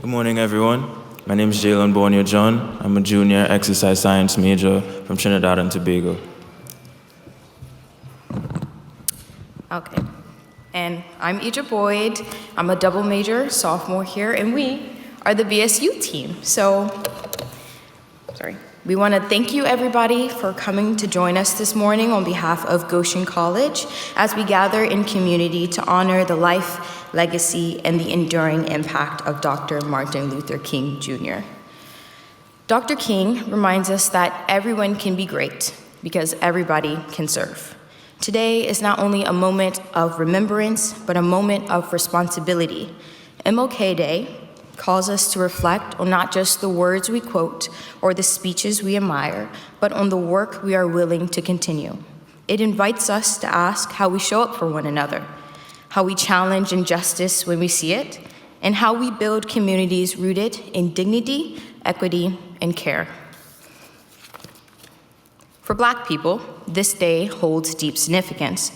Good morning, everyone. My name is Jalen Borneo John. I'm a junior exercise science major from Trinidad and Tobago. Okay. And I'm Ija Boyd. I'm a double major, sophomore here, and we are the BSU team. We want to thank you, everybody, for coming to join us this morning on behalf of Goshen College as we gather in community to honor the life, legacy, and the enduring impact of Dr. Martin Luther King Jr. Dr. King reminds us that everyone can be great because everybody can serve. Today is not only a moment of remembrance, but a moment of responsibility. MLK Day calls us to reflect on not just the words we quote or the speeches we admire, but on the work we are willing to continue. It invites us to ask how we show up for one another, how we challenge injustice when we see it, and how we build communities rooted in dignity, equity, and care. For Black people, this day holds deep significance.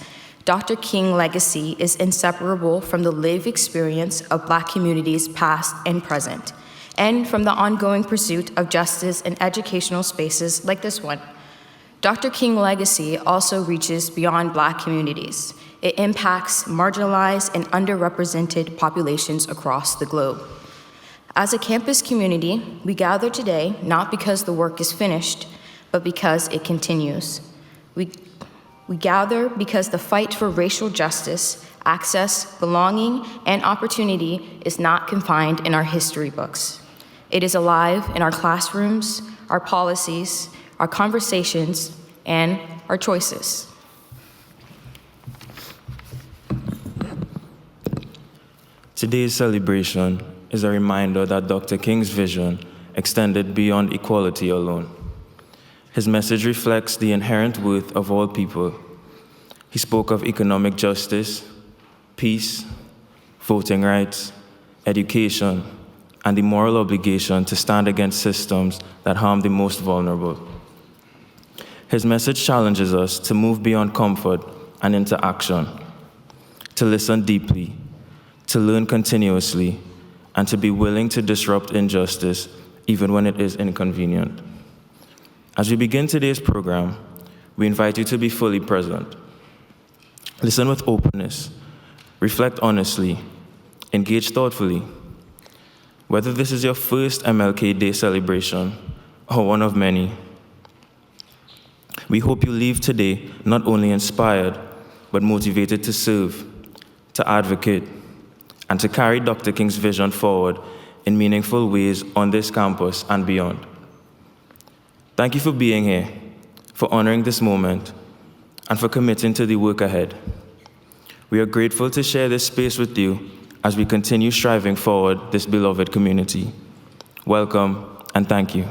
Dr. King's legacy is inseparable from the lived experience of Black communities past and present, and from the ongoing pursuit of justice in educational spaces like this one. Dr. King's legacy also reaches beyond Black communities. It impacts marginalized and underrepresented populations across the globe. As a campus community, we gather today not because the work is finished, but because it continues. We gather because the fight for racial justice, access, belonging, and opportunity is not confined in our history books. It is alive in our classrooms, our policies, our conversations, and our choices. Today's celebration is a reminder that Dr. King's vision extended beyond equality alone. His message reflects the inherent worth of all people. He spoke of economic justice, peace, voting rights, education, and the moral obligation to stand against systems that harm the most vulnerable. His message challenges us to move beyond comfort and into action, to listen deeply, to learn continuously, and to be willing to disrupt injustice even when it is inconvenient. As we begin today's program, we invite you to be fully present. Listen with openness, reflect honestly, engage thoughtfully. Whether this is your first MLK Day celebration or one of many, we hope you leave today not only inspired, but motivated to serve, to advocate, and to carry Dr. King's vision forward in meaningful ways on this campus and beyond. Thank you for being here, for honoring this moment, and for committing to the work ahead. We are grateful to share this space with you as we continue striving forward this beloved community. Welcome, and thank you.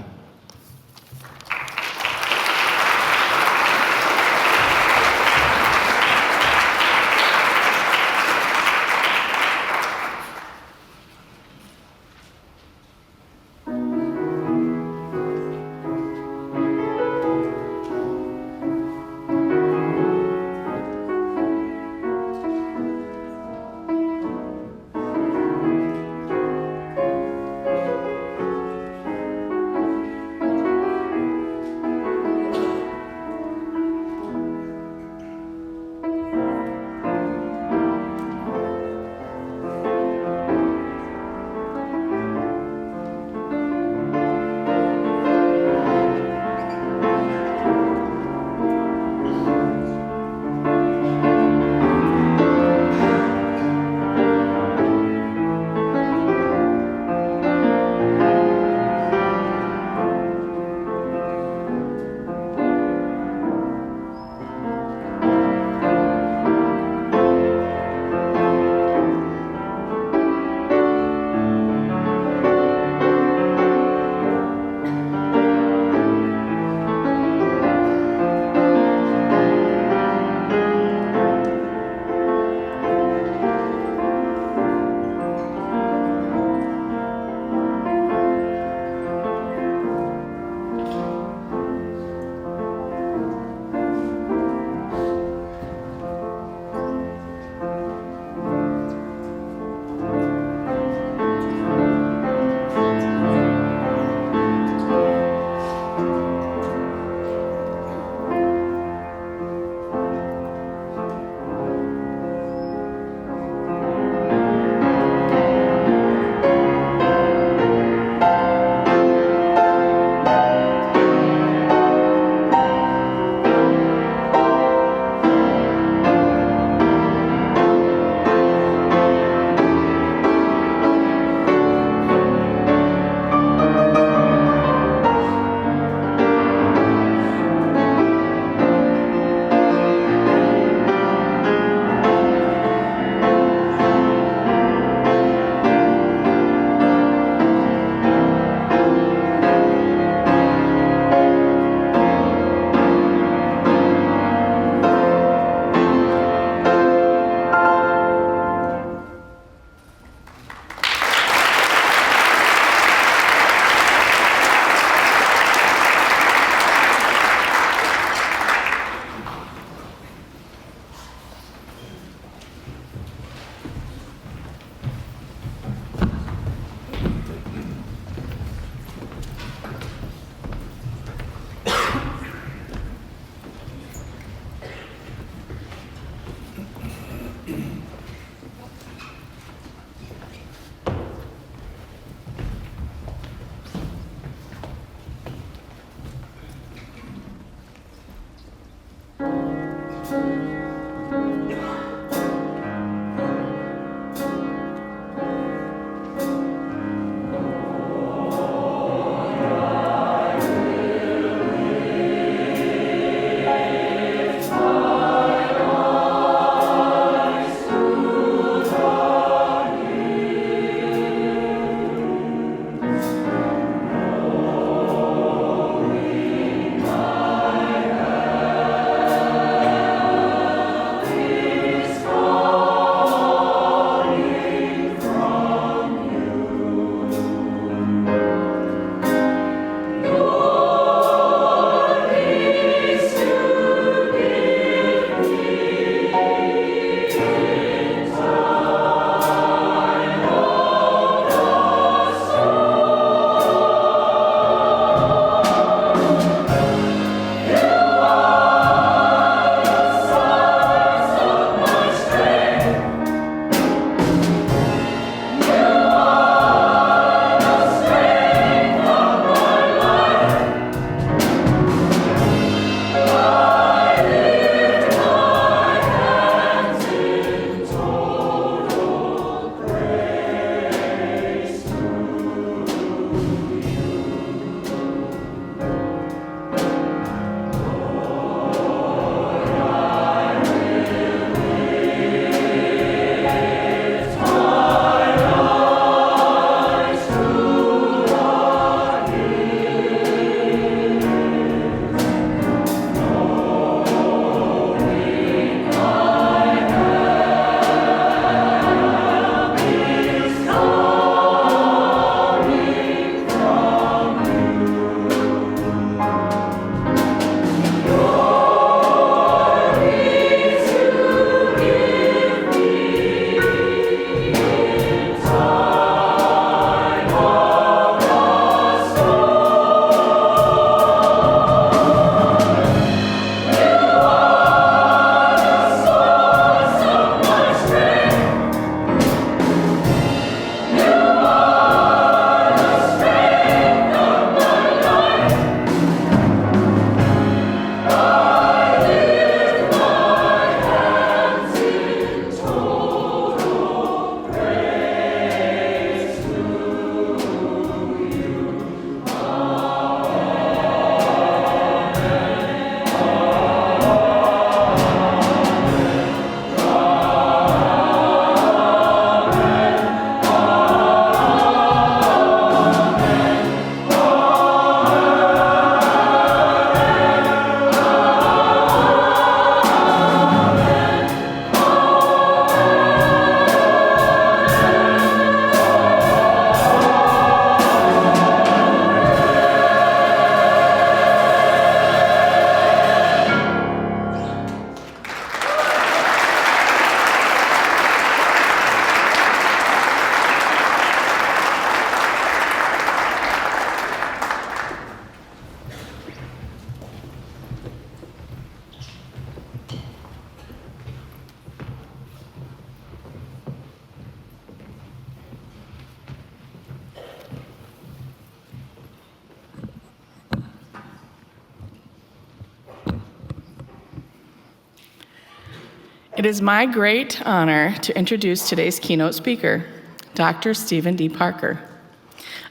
It is my great honor to introduce today's keynote speaker, Dr. Stephen D. Parker,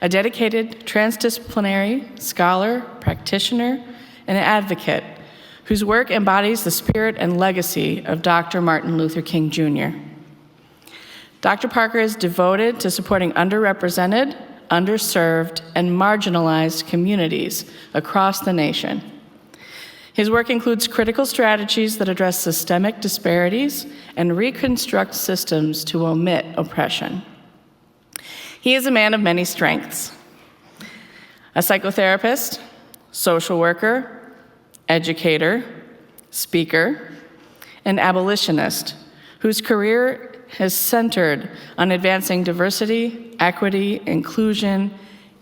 a dedicated transdisciplinary scholar, practitioner, and advocate whose work embodies the spirit and legacy of Dr. Martin Luther King, Jr. Dr. Parker is devoted to supporting underrepresented, underserved, and marginalized communities across the nation. His work includes critical strategies that address systemic disparities and reconstruct systems to omit oppression. He is a man of many strengths: a psychotherapist, social worker, educator, speaker, and abolitionist whose career has centered on advancing diversity, equity, inclusion,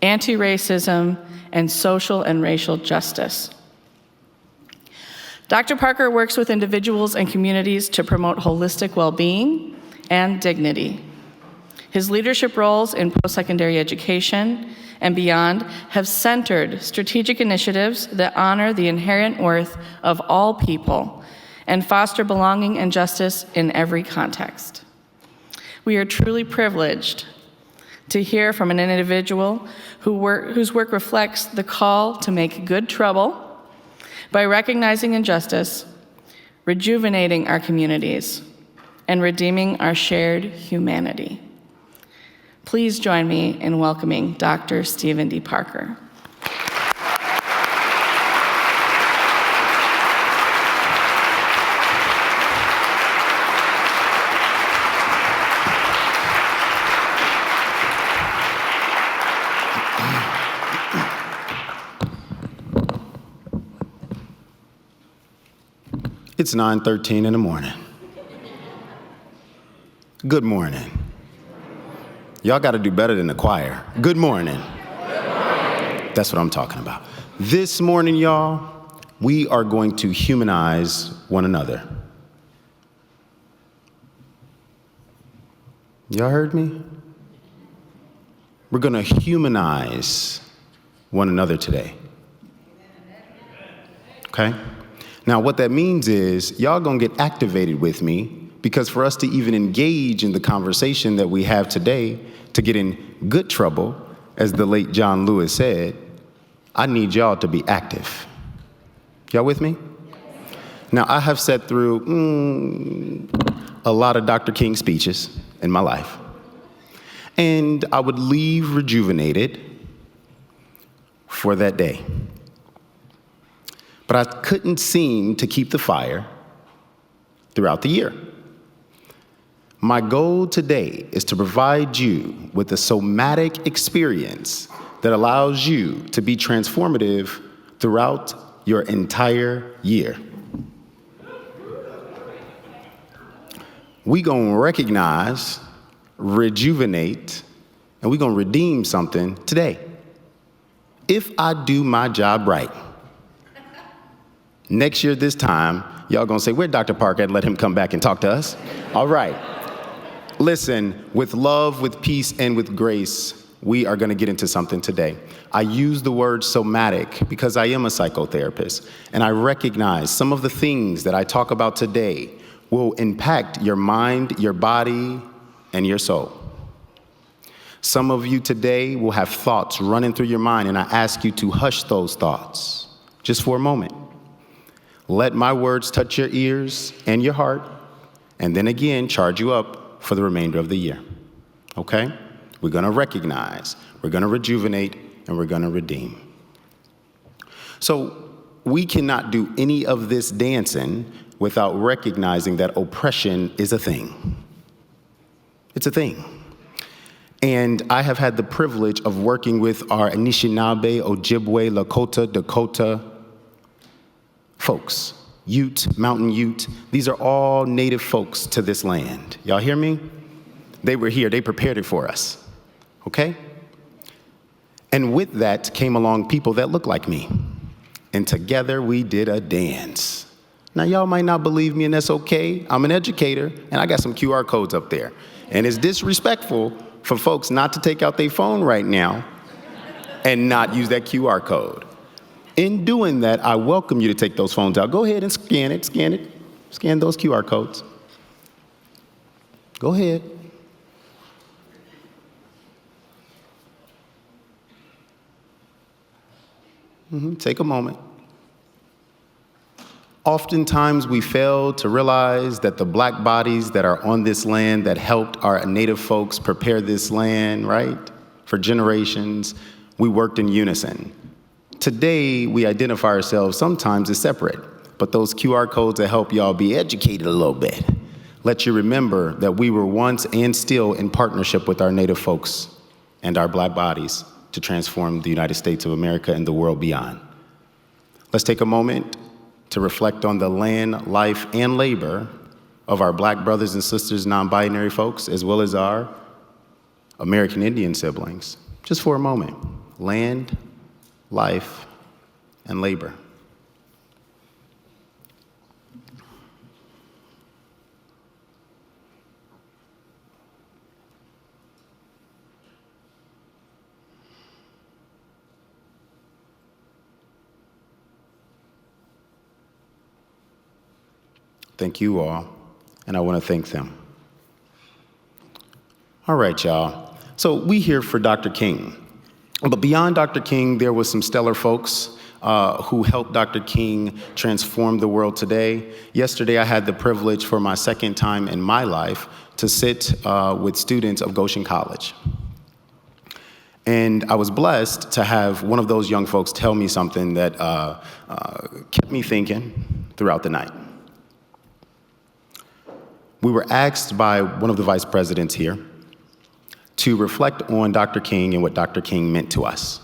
anti-racism, and social and racial justice. Dr. Parker works with individuals and communities to promote holistic well-being and dignity. His leadership roles in post-secondary education and beyond have centered strategic initiatives that honor the inherent worth of all people and foster belonging and justice in every context. We are truly privileged to hear from an individual whose work reflects the call to make good trouble by recognizing injustice, rejuvenating our communities, and redeeming our shared humanity. Please join me in welcoming Dr. Stephen D. Parker. It's 9:13 in the morning. Good morning. Y'all got to do better than the choir. Good morning. That's what I'm talking about. This morning, y'all, we are going to humanize one another. Y'all heard me? We're going to humanize one another today. Okay? Now, what that means is y'all gonna get activated with me, because for us to even engage in the conversation that we have today, to get in good trouble, as the late John Lewis said, I need y'all to be active. Y'all with me? Now, I have sat through a lot of Dr. King speeches in my life, and I would leave rejuvenated for that day. But I couldn't seem to keep the fire throughout the year. My goal today is to provide you with a somatic experience that allows you to be transformative throughout your entire year. We gonna recognize, rejuvenate, and we gonna redeem something today. If I do my job right, next year this time, y'all gonna say, where'd Dr. Parker at? Let him come back and talk to us. All right. Listen, with love, with peace, and with grace, we are gonna get into something today. I use the word somatic because I am a psychotherapist, and I recognize some of the things that I talk about today will impact your mind, your body, and your soul. Some of you today will have thoughts running through your mind, and I ask you to hush those thoughts just for a moment. Let my words touch your ears and your heart, and then again, charge you up for the remainder of the year. Okay? We're gonna recognize, we're gonna rejuvenate, and we're gonna redeem. So we cannot do any of this dancing without recognizing that oppression is a thing. It's a thing. And I have had the privilege of working with our Anishinaabe, Ojibwe, Lakota, Dakota folks, Ute, Mountain Ute. These are all native folks to this land. Y'all hear me? They were here, they prepared it for us, okay? And with that came along people that look like me. And together we did a dance. Now y'all might not believe me, and that's okay. I'm an educator, and I got some QR codes up there. And it's disrespectful for folks not to take out their phone right now and not use that QR code. In doing that, I welcome you to take those phones out. Go ahead and scan those QR codes. Go ahead. Take a moment. Oftentimes we fail to realize that the black bodies that are on this land that helped our native folks prepare this land, right? For generations, we worked in unison. Today, we identify ourselves sometimes as separate, but those QR codes that help y'all be educated a little bit let you remember that we were once and still in partnership with our native folks and our black bodies to transform the United States of America and the world beyond. Let's take a moment to reflect on the land, life, and labor of our black brothers and sisters, non-binary folks, as well as our American Indian siblings. Just for a moment. Land, life, and labor. Thank you all, and I want to thank them. All right, y'all. So we here for Dr. King. But beyond Dr. King, there was some stellar folks who helped Dr. King transform the world today. Yesterday, I had the privilege for my second time in my life to sit with students of Goshen College. And I was blessed to have one of those young folks tell me something that kept me thinking throughout the night. We were asked by one of the vice presidents here to reflect on Dr. King and what Dr. King meant to us.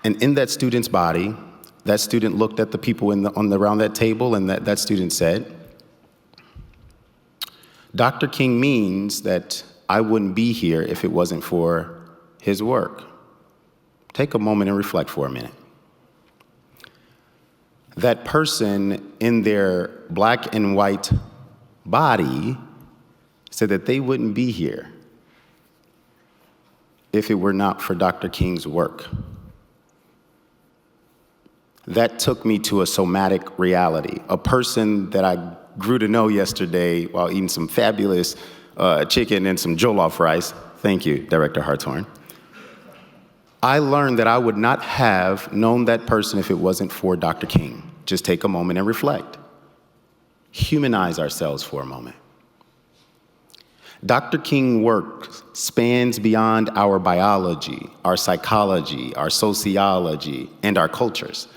And in that student's body, that student looked at the people around that table, and that student said, Dr. King means that I wouldn't be here if it wasn't for his work. Take a moment and reflect for a minute. That person in their black and white body said that they wouldn't be here if it were not for Dr. King's work. That took me to a somatic reality. A person that I grew to know yesterday while eating some fabulous chicken and some jollof rice. Thank you, Director Hartshorn. I learned that I would not have known that person if it wasn't for Dr. King. Just take a moment and reflect. Humanize ourselves for a moment. Dr. King's work spans beyond our biology, our psychology, our sociology, and our cultures.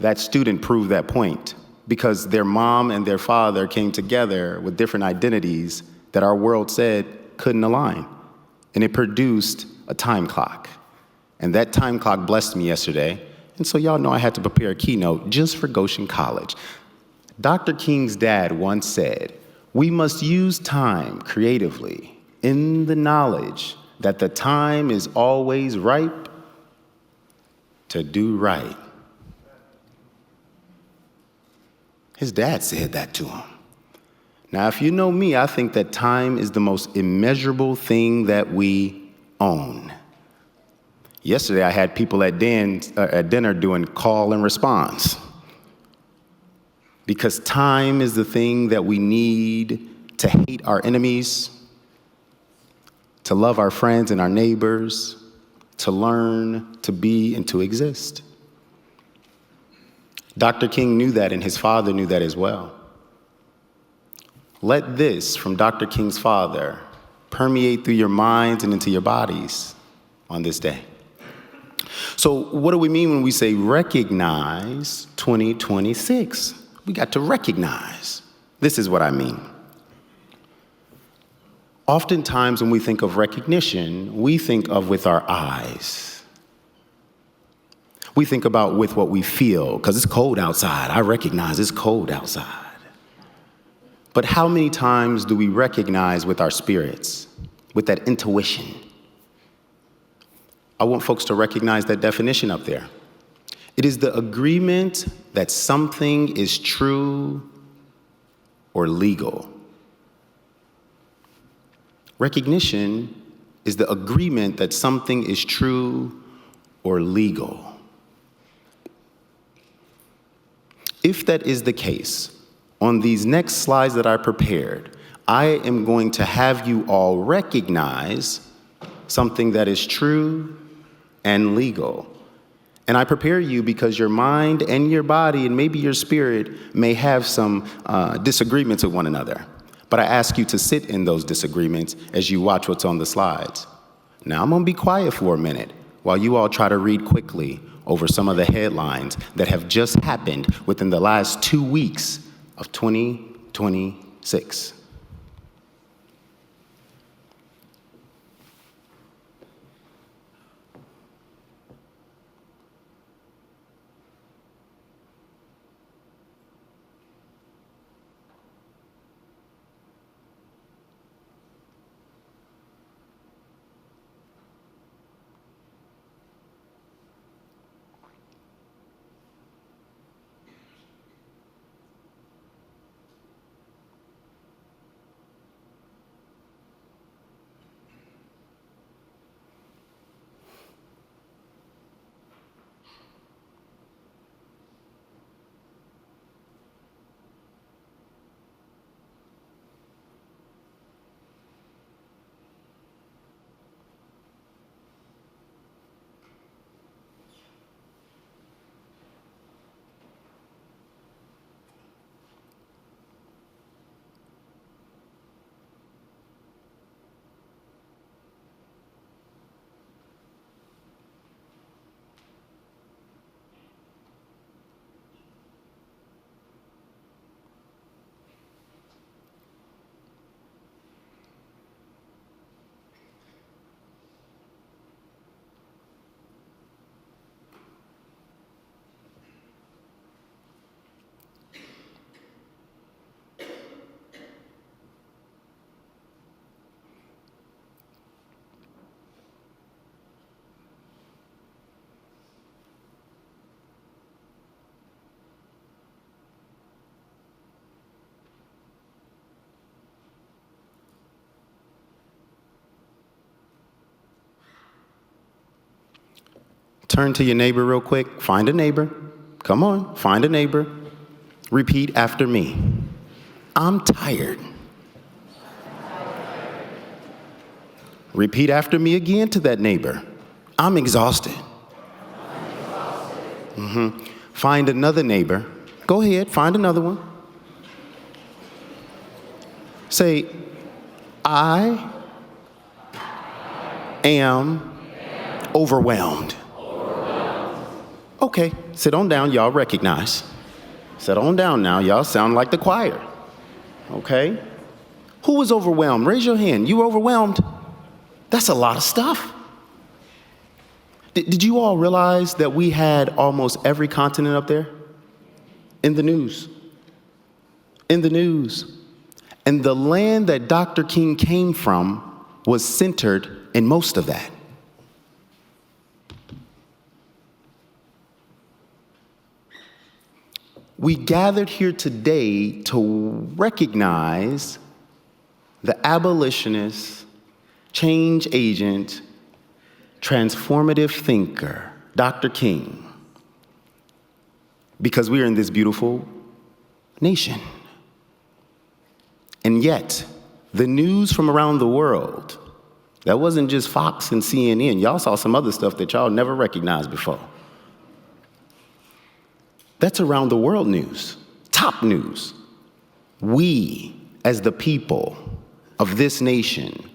That student proved that point because their mom and their father came together with different identities that our world said couldn't align. And it produced a time clock. And that time clock blessed me yesterday. And so y'all know I had to prepare a keynote just for Goshen College. Dr. King's dad once said, we must use time creatively in the knowledge that the time is always ripe to do right. His dad said that to him. Now, if you know me, I think that time is the most immeasurable thing that we own. Yesterday, I had people at dinner doing call and response. Because time is the thing that we need to hate our enemies, to love our friends and our neighbors, to learn, to be, and to exist. Dr. King knew that, and his father knew that as well. Let this from Dr. King's father permeate through your minds and into your bodies on this day. So what do we mean when we say recognize 2026? We got to recognize. This is what I mean. Oftentimes when we think of recognition, we think of with our eyes. We think about with what we feel, because it's cold outside. I recognize it's cold outside. But how many times do we recognize with our spirits, with that intuition? I want folks to recognize that definition up there. It is the agreement that something is true or legal. Recognition is the agreement that something is true or legal. If that is the case, On these next slides that I prepared, I am going to have you all recognize something that is true and legal. And I prepare you because your mind and your body and maybe your spirit may have some disagreements with one another. But I ask you to sit in those disagreements as you watch what's on the slides. Now I'm going to be quiet for a minute while you all try to read quickly over some of the headlines that have just happened within the last 2 weeks of 2026. Turn to your neighbor real quick. Find a neighbor. Come on, find a neighbor. Repeat after me. I'm tired. Repeat after me again to that neighbor. I'm exhausted. Find another neighbor. Go ahead, find another one. Say, I am overwhelmed. Okay, sit on down, y'all recognize. Sit on down now, y'all sound like the choir. Okay? Who was overwhelmed? Raise your hand. You were overwhelmed? That's a lot of stuff. Did you all realize that we had almost every continent up there? In the news. In the news. And the land that Dr. King came from was centered in most of that. We gathered here today to recognize the abolitionist, change agent, transformative thinker, Dr. King, because we are in this beautiful nation. And yet, the news from around the world, that wasn't just Fox and CNN. Y'all saw some other stuff that y'all never recognized before. That's around the world news, top news. We, as the people of this nation,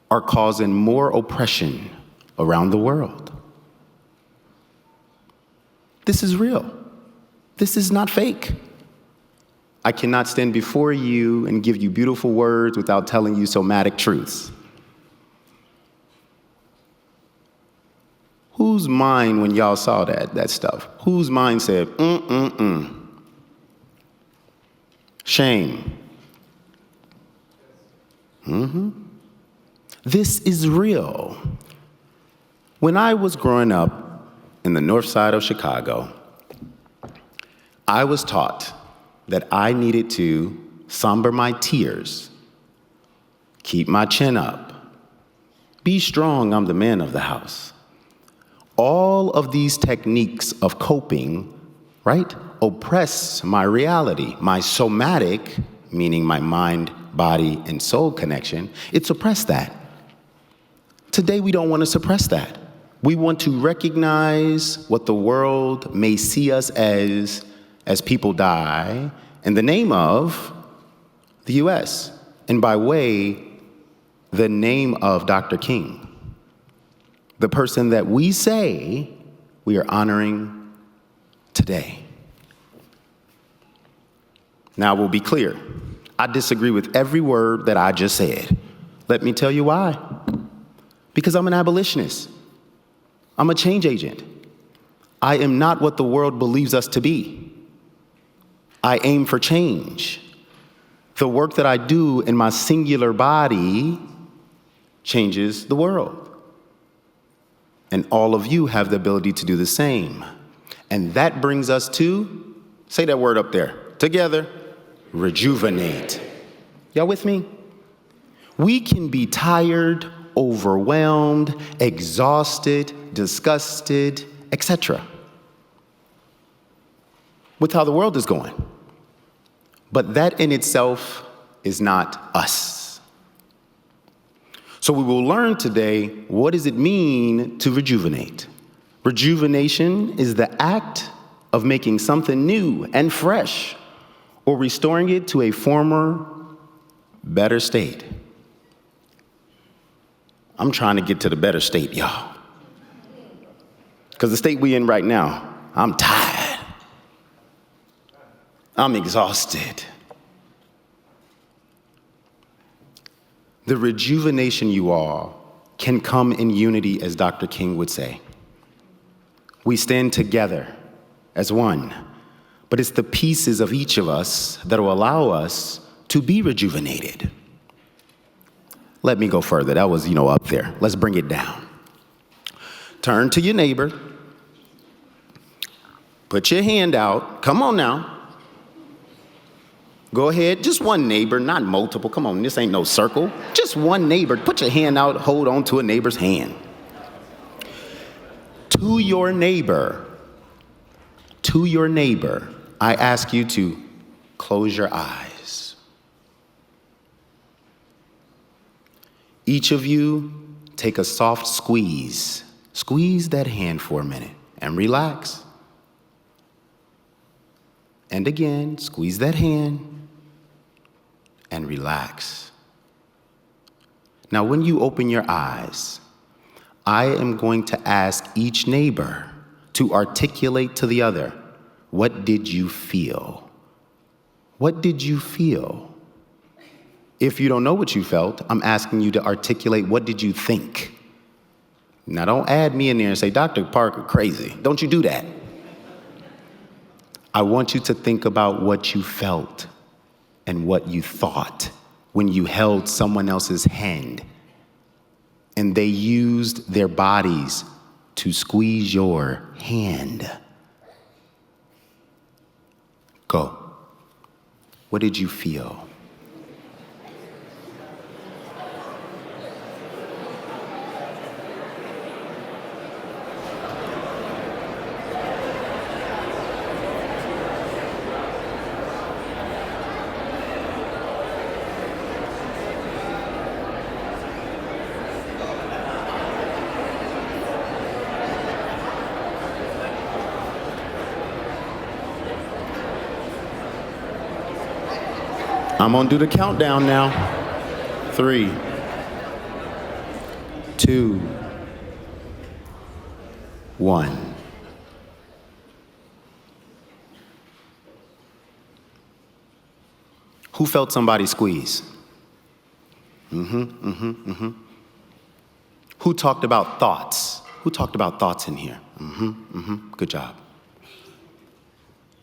are causing more oppression around the world. This is real. This is not fake. I cannot stand before you and give you beautiful words without telling you somatic truths. Whose mind, when y'all saw that stuff, whose mind said, Shame. This is real. When I was growing up in the north side of Chicago, I was taught that I needed to somber my tears, keep my chin up, be strong, I'm the man of the house. All of these techniques of coping, right, oppress my reality. My somatic, meaning my mind, body, and soul connection, it suppressed that. Today, we don't want to suppress that. We want to recognize what the world may see us as people die in the name of the U.S. and by way, the name of Dr. King, the person that we say we are honoring today. Now, we'll be clear. I disagree with every word that I just said. Let me tell you why. Because I'm an abolitionist. I'm a change agent. I am not what the world believes us to be. I aim for change. The work that I do in my singular body changes the world. And all of you have the ability to do the same. And that brings us to, say that word up there, together, rejuvenate. Y'all with me? We can be tired, overwhelmed, exhausted, disgusted, etc. with how the world is going. But that in itself is not us. So we will learn today, what does it mean to rejuvenate? Rejuvenation is the act of making something new and fresh or restoring it to a former, better state. I'm trying to get to the better state, y'all. Because the state we in right now, I'm tired. I'm exhausted. The rejuvenation, you all, can come in unity, as Dr. King would say. We stand together as one, but it's the pieces of each of us that will allow us to be rejuvenated. Let me go further. That was, up there. Let's bring it down. Turn to your neighbor. Put your hand out. Come on now. Go ahead. Just one neighbor, not multiple. Come on, this ain't no circle. Just one neighbor. Put your hand out. Hold on to a neighbor's hand. To your neighbor, I ask you to close your eyes. Each of you, take a soft squeeze. Squeeze that hand for a minute and relax. And again, squeeze that hand and relax. Now, when you open your eyes, I am going to ask each neighbor to articulate to the other, what did you feel? What did you feel? If you don't know what you felt, I'm asking you to articulate, what did you think? Now, don't add me in there and say, Dr. Parker, crazy. Don't you do that. I want you to think about what you felt and what you thought when you held someone else's hand and they used their bodies to squeeze your hand. Go. What did you feel? I'm gonna do the countdown now. 3, 2, 1. Who felt somebody squeeze? Who talked about thoughts? Who talked about thoughts in here? Good job.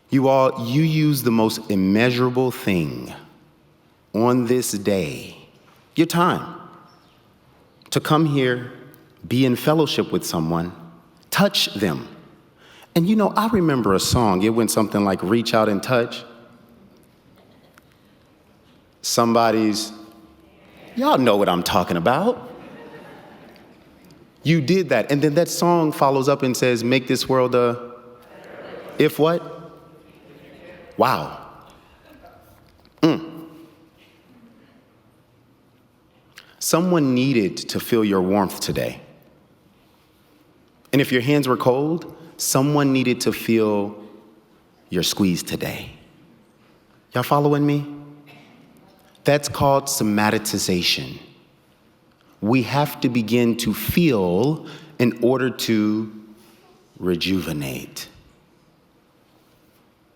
You use the most immeasurable thing on this day, your time, to come here, be in fellowship with someone, touch them. And I remember a song, it went something like, reach out and touch. Y'all know what I'm talking about. You did that, and then that song follows up and says, make this world if what? Wow. Someone needed to feel your warmth today. And if your hands were cold, someone needed to feel your squeeze today. Y'all following me? That's called somatization. We have to begin to feel in order to rejuvenate.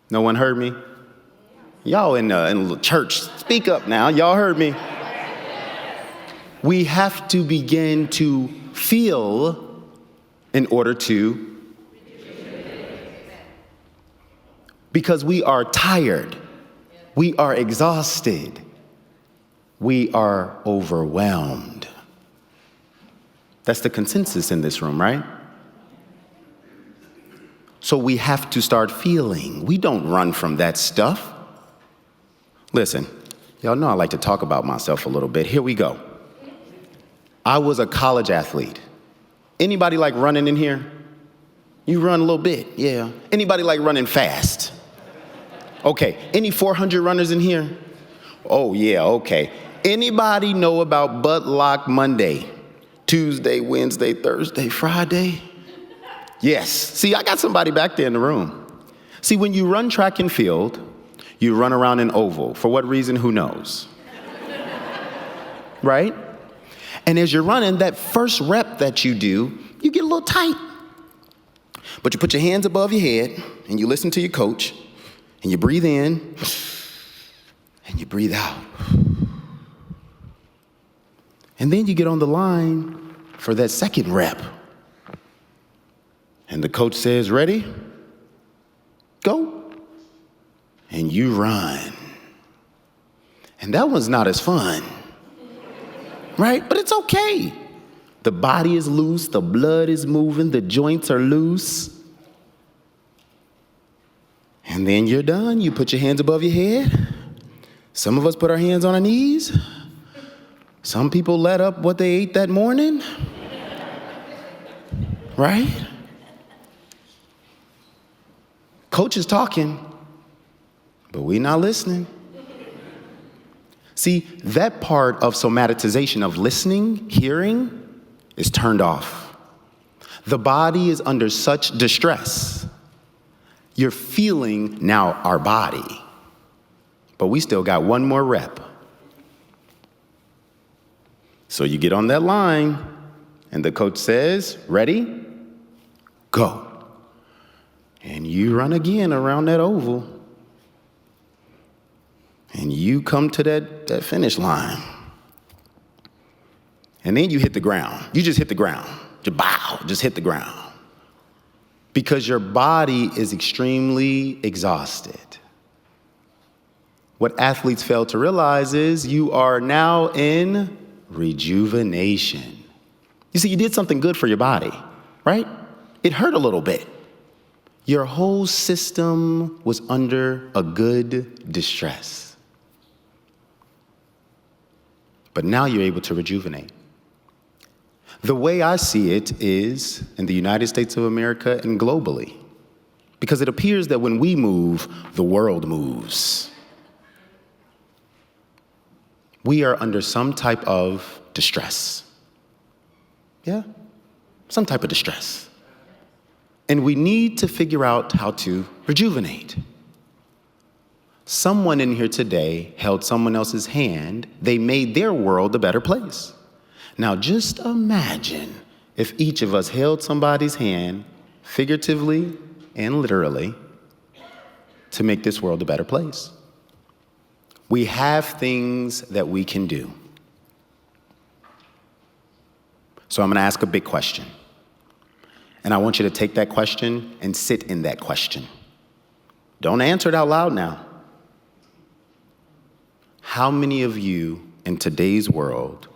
No one heard me? Y'all in the church, speak up now. Y'all heard me? We have to begin to feel in order to, because we are tired, we are exhausted, we are overwhelmed. That's the consensus in this room, right? So we have to start feeling. We don't run from that stuff. Listen, y'all know I like to talk about myself a little bit. Here we go. I was a college athlete. Anybody like running in here? You run a little bit, yeah. Anybody like running fast? Okay, any 400 runners in here? Oh yeah, okay. Anybody know about Butt Lock Monday? Tuesday, Wednesday, Thursday, Friday? Yes, see, I got somebody back there in the room. See, when you run track and field, you run around an oval. For what reason, who knows? Right? And as you're running, that first rep that you do, you get a little tight. But you put your hands above your head, and you listen to your coach, and you breathe in, and you breathe out. And then you get on the line for that second rep. And the coach says, ready? Go. And you run. And that one's not as fun. Right? But it's okay. The body is loose, the blood is moving, the joints are loose. And then you're done. You put your hands above your head. Some of us put our hands on our knees. Some people let up what they ate that morning. Right? Coach is talking, but we're not listening. See, that part of somatization of listening, hearing, is turned off. The body is under such distress. You're feeling now our body, but we still got one more rep. So you get on that line, and the coach says, ready? Go. And you run again around that oval. And you come to that finish line. And then you hit the ground. You just hit the ground. Just bow, just hit the ground. Because your body is extremely exhausted. What athletes fail to realize is you are now in rejuvenation. You see, you did something good for your body, right? It hurt a little bit. Your whole system was under a good distress. But now you're able to rejuvenate. The way I see it is in the United States of America and globally, because it appears that when we move, the world moves. We are under some type of distress. Yeah, some type of distress. And we need to figure out how to rejuvenate. Someone in here today held someone else's hand. They made their world a better place. Now just imagine if each of us held somebody's hand, figuratively and literally, to make this world a better place. We have things that we can do. So I'm going to ask a big question. And I want you to take that question and sit in that question. Don't answer it out loud now. How many of you in today's world,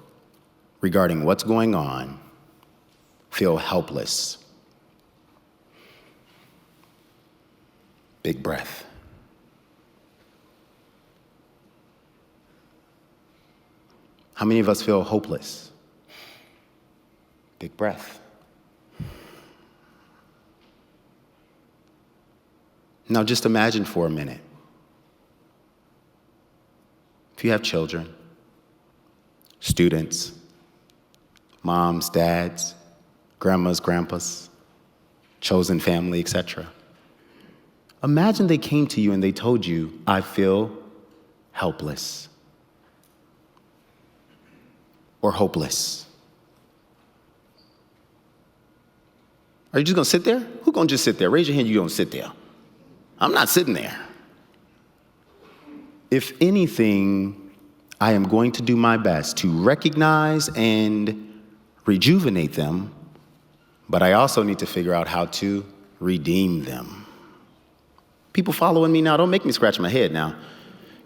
regarding what's going on, feel helpless? Big breath. How many of us feel hopeless? Big breath. Now just imagine for a minute, if you have children, students, moms, dads, grandmas, grandpas, chosen family, etc. Imagine they came to you and they told you, I feel helpless or hopeless. Are you just gonna sit there? Who's gonna just sit there? Raise your hand, you don't sit there. I'm not sitting there. If anything, I am going to do my best to recognize and rejuvenate them, but I also need to figure out how to redeem them. People following me now, don't make me scratch my head now.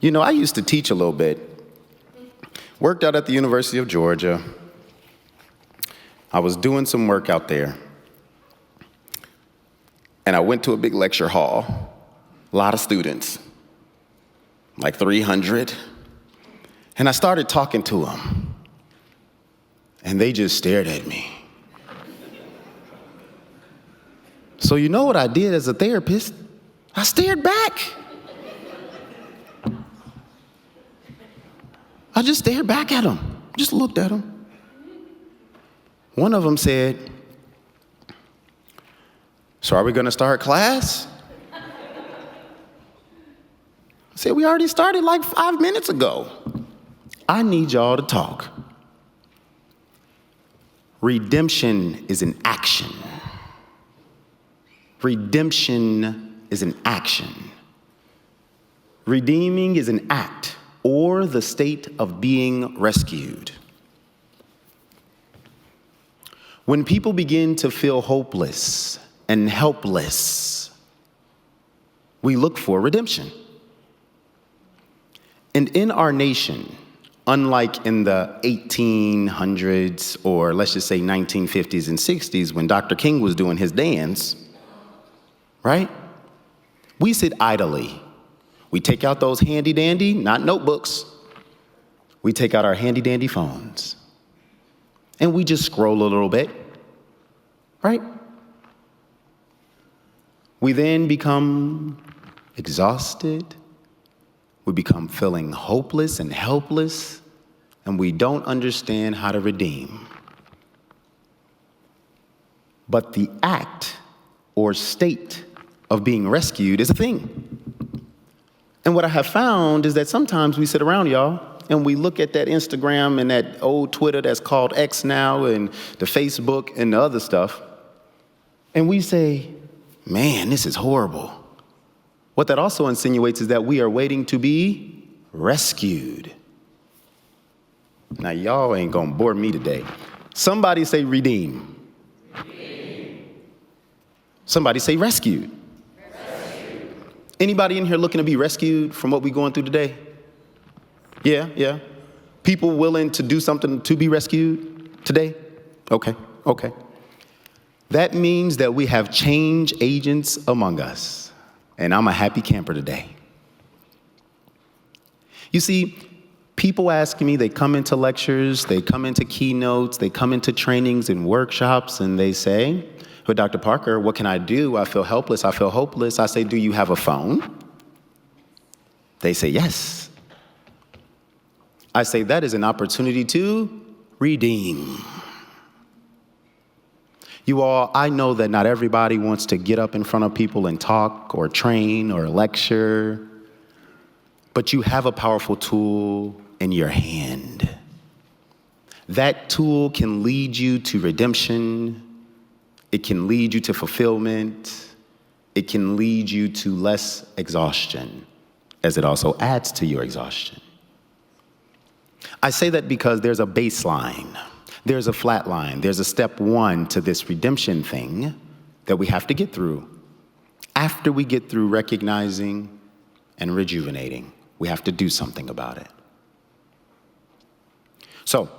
You know, I used to teach a little bit. Worked out at the University of Georgia. I was doing some work out there. And I went to a big lecture hall, a lot of students, like 300. And I started talking to them. And they just stared at me. So you know what I did as a therapist? I stared back. I just stared back at them, just looked at them. One of them said, so are we gonna start class? I said, we already started like 5 minutes ago. I need y'all to talk. Redemption is an action. Redemption is an action. Redeeming is an act or the state of being rescued. When people begin to feel hopeless and helpless, we look for redemption. And in our nation, unlike in the 1800s or let's just say 1950s and 60s when Dr. King was doing his dance, right? We sit idly. We take out those handy dandy, not notebooks. We take out our handy dandy phones. And we just scroll a little bit, right? We then become exhausted. We become feeling hopeless and helpless, and we don't understand how to redeem. But the act or state of being rescued is a thing. And what I have found is that sometimes we sit around, y'all, and we look at that Instagram and that old Twitter that's called X now and the Facebook and the other stuff, and we say, man, this is horrible. What that also insinuates is that we are waiting to be rescued. Now, y'all ain't gonna bore me today. Somebody say redeem. Redeem. Somebody say rescued. Rescued. Anybody in here looking to be rescued from what we're going through today? Yeah. People willing to do something to be rescued today? Okay. That means that we have change agents among us. And I'm a happy camper today. You see, people ask me, they come into lectures, they come into keynotes, they come into trainings and workshops, and they say, well, Dr. Parker, what can I do? I feel helpless, I feel hopeless. I say, do you have a phone? They say, yes. I say, that is an opportunity to redeem. You all, I know that not everybody wants to get up in front of people and talk or train or lecture, but you have a powerful tool in your hand. That tool can lead you to redemption. It can lead you to fulfillment. It can lead you to less exhaustion, as it also adds to your exhaustion. I say that because there's a baseline. There's a flat line. There's a step one to this redemption thing that we have to get through. After we get through recognizing and rejuvenating, we have to do something about it. So,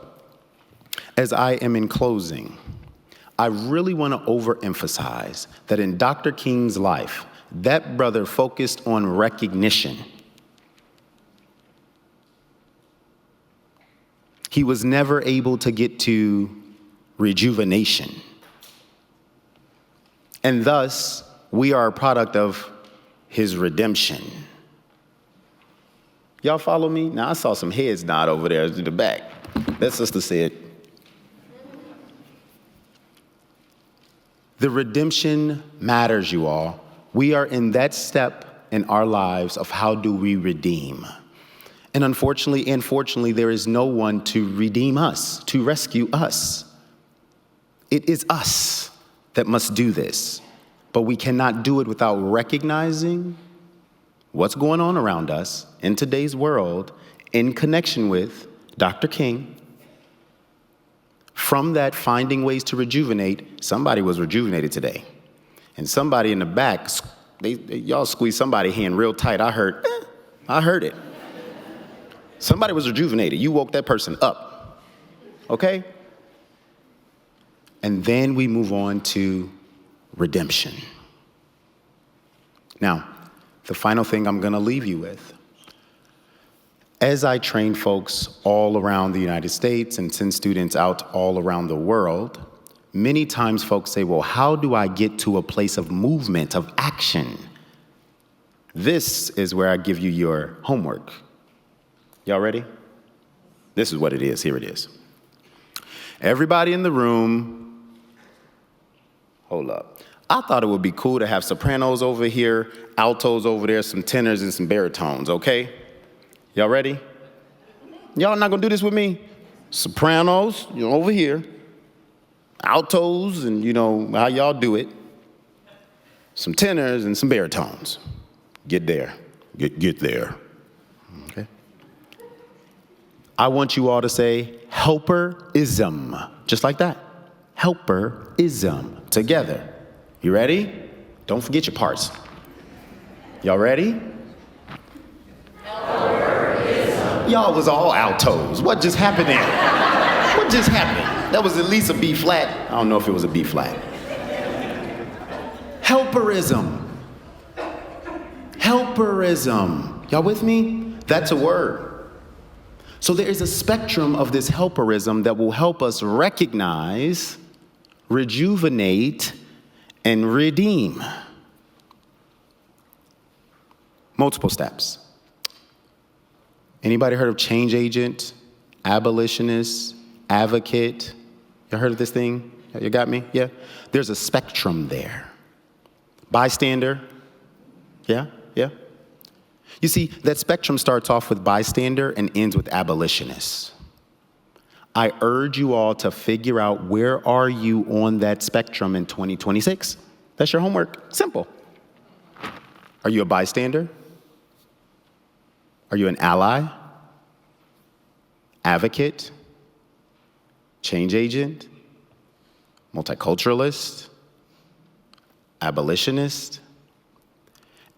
as I am in closing, I really want to overemphasize that in Dr. King's life, that brother focused on recognition. He was never able to get to rejuvenation. And thus, we are a product of his redemption. Y'all follow me? Now, I saw some heads nod over there in the back. That sister said, the redemption matters, you all. We are in that step in our lives of how do we redeem. And unfortunately and fortunately, there is no one to redeem us, to rescue us. It is us that must do this. But we cannot do it without recognizing what's going on around us in today's world in connection with Dr. King. From that, finding ways to rejuvenate, somebody was rejuvenated today. And somebody in the back, y'all squeezed somebody's hand real tight. I heard it. Somebody was rejuvenated. You woke that person up, okay? And then we move on to redemption. Now, the final thing I'm gonna leave you with. As I train folks all around the United States and send students out all around the world, many times folks say, well, how do I get to a place of movement, of action? This is where I give you your homework. Y'all ready? This is what it is. Here it is. Everybody in the room, hold up. I thought it would be cool to have sopranos over here, altos over there, some tenors and some baritones, okay? Y'all ready? Y'all not gonna do this with me? Sopranos, over here, altos, and how y'all do it. Some tenors and some baritones. Get there. Get there. Okay. I want you all to say helperism, just like that. Helperism, together. You ready? Don't forget your parts. Y'all ready? Helperism. Y'all was all altos. What just happened there? What just happened? That was at least a B flat. I don't know if it was a B flat. Helperism. Helperism. Y'all with me? That's a word. So there is a spectrum of this helperism that will help us recognize, rejuvenate, and redeem. Multiple steps. Anybody heard of change agent, abolitionist, advocate? You heard of this thing? You got me? Yeah? There's a spectrum there. Bystander? Yeah? Yeah? You see, that spectrum starts off with bystander and ends with abolitionist. I urge you all to figure out where are you on that spectrum in 2026. That's your homework. Simple. Are you a bystander? Are you an ally? Advocate? Change agent? Multiculturalist? Abolitionist?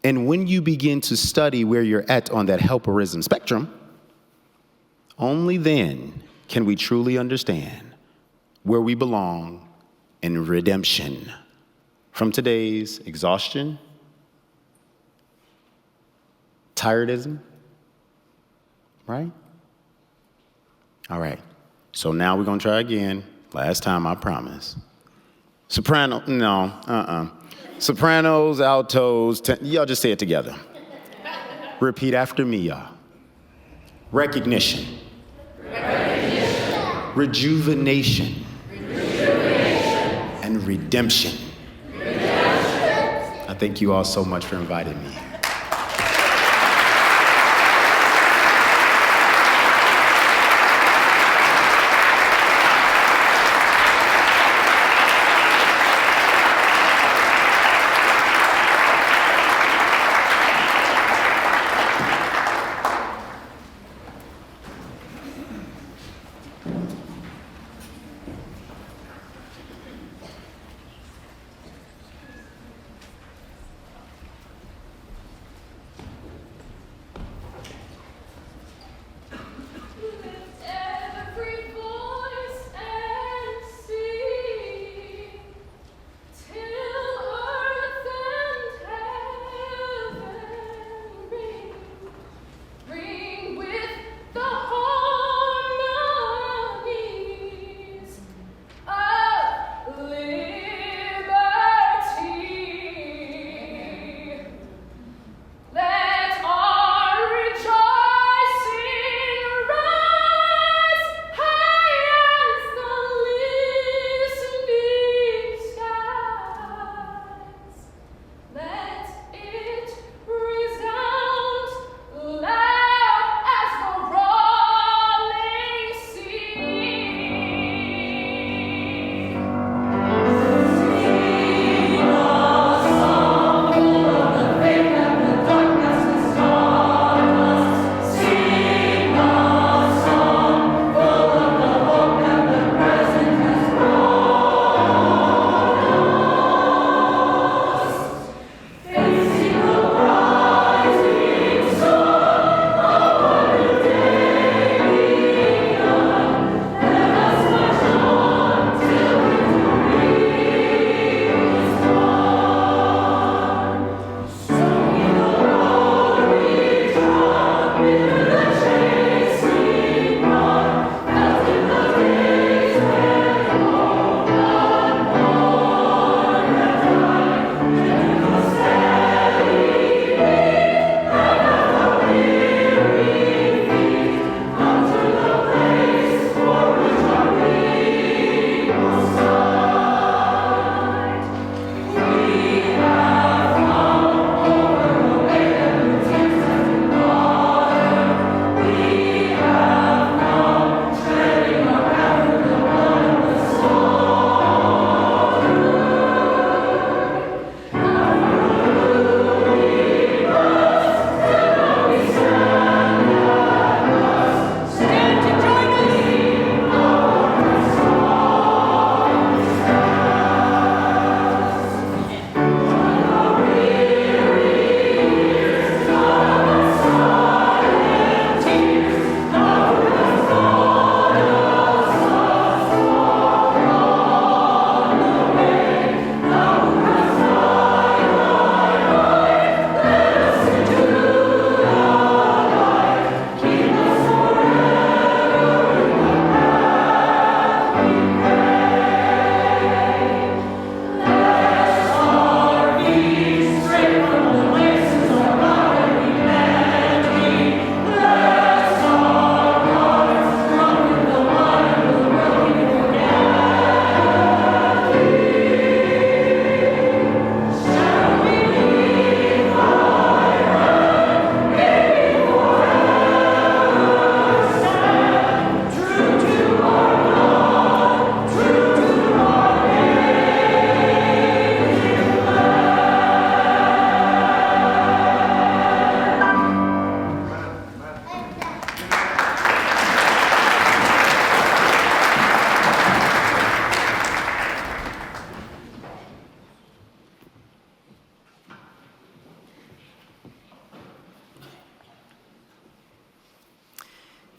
And when you begin to study where you're at on that helperism spectrum, only then can we truly understand where we belong in redemption from today's exhaustion, tiredism, right? All right, so now we're gonna try again. Last time, I promise. Soprano, no, Sopranos, altos, y'all just say it together. Repeat after me, y'all. Recognition. Recognition. Rejuvenation. Rejuvenation. And redemption. Redemption. I thank you all so much for inviting me.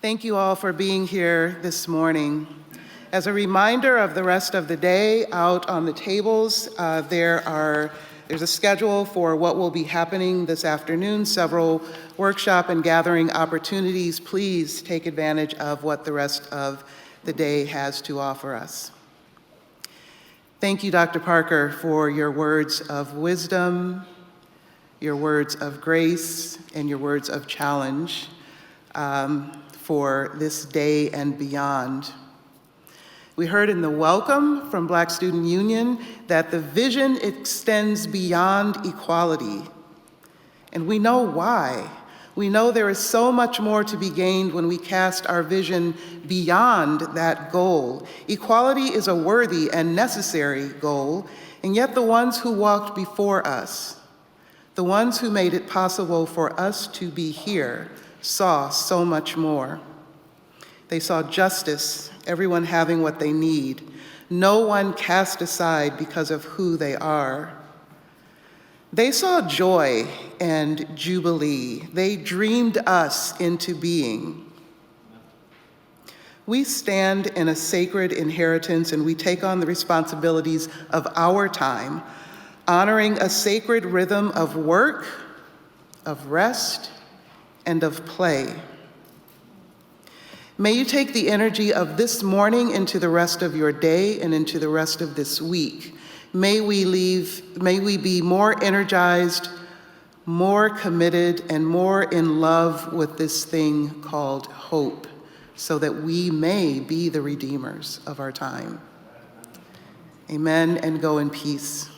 Thank you all for being here this morning. As a reminder of the rest of the day, out on the tables, there's a schedule for what will be happening this afternoon, several workshop and gathering opportunities. Please take advantage of what the rest of the day has to offer us. Thank you, Dr. Parker, for your words of wisdom, your words of grace, and your words of challenge for this day and beyond. We heard in the welcome from Black Student Union that the vision extends beyond equality. And we know why. We know there is so much more to be gained when we cast our vision beyond that goal. Equality is a worthy and necessary goal, and yet the ones who walked before us, the ones who made it possible for us to be here, saw so much more. They saw justice, everyone having what they need, no one cast aside because of who they are. They saw joy and jubilee. They dreamed us into being. We stand in a sacred inheritance and we take on the responsibilities of our time, honoring a sacred rhythm of work, of rest, and of play. May you take the energy of this morning into the rest of your day and into the rest of this week. May we be more energized, more committed, and more in love with this thing called hope, so that we may be the redeemers of our time. Amen, and go in peace.